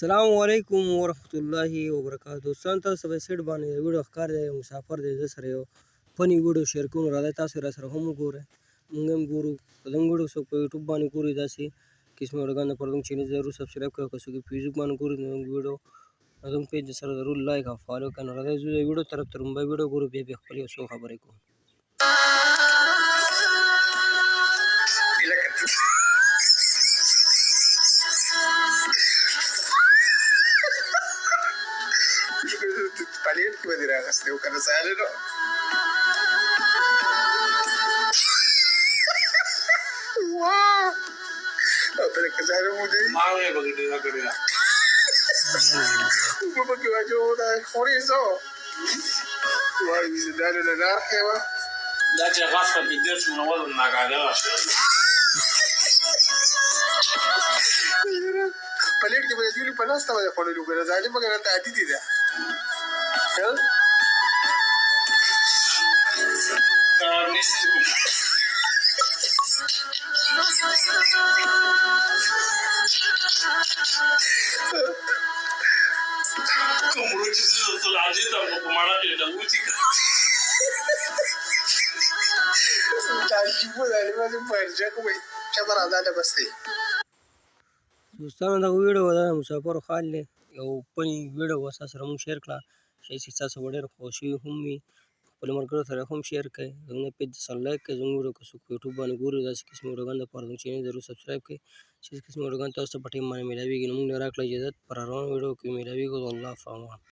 अस्सलामुअलैकुम वरहमतुल्लाहि वबरकातुहू दोस्तان तاسو به سیټ باندې ویډیو ښکار دی مسافر دی زه سره یو فني ویډیو شیر کوم راځئ تاسو را سره هم وګورئ موږ هم ګورو که زموږ ویډیو څوک په یوټیوب باندې ګوري داسې قسمه ویډیوګان د پردون چینل ضرور سبسکرایب کړئ او که څوک په فیسبوک باندې ګوري نو زموږ ویډیو زموږ پیج سره ضرور لایک او فالو کړئ نو راځئ زه د ویډیو طرف ته لومړی ویډیو ګورو بیا خپل یو څو خبرې کوم Paling que me dirá, gasté un canasal, ¿no? ¡Wow! No, pero que sale muy bien. Madre, porque te da querida. Porque va yo a por eso. Guay, me dice, dale la naranja, va. Da ce rască pe deci un ăla în nagadela așa. Paling que me dio el panas estaba de poner lugar, ¿sabes? Porque era tan títida. Carnici cu... Cum ruci să la agita cu marate de utica. تعجبوا ذلك ما تفرجكم شبر هذا بس دوستانو دغه ویډیو دا مسافرو حال دی یو فني ویډیو به تاسو سره موږ شیر کړه شی چې تاسو به ډېر خوښوي هم وي خپلو ملګرو سره هم شیر کړئ زموږ پیج سره لایک کړئ زموږ ویډیو که څوک په یوټیوب باندې ګوري داسې قسمي ویډیوګان دپاره زموږ چینل ضرور سبسکرایب کړئ چې قسمي ویډیوګان تاسو ته په ټایم باندې میلاویږي نو موږ نه راکړئ اجازت پر روانو ویډیو کې میلاویږو د الله په امان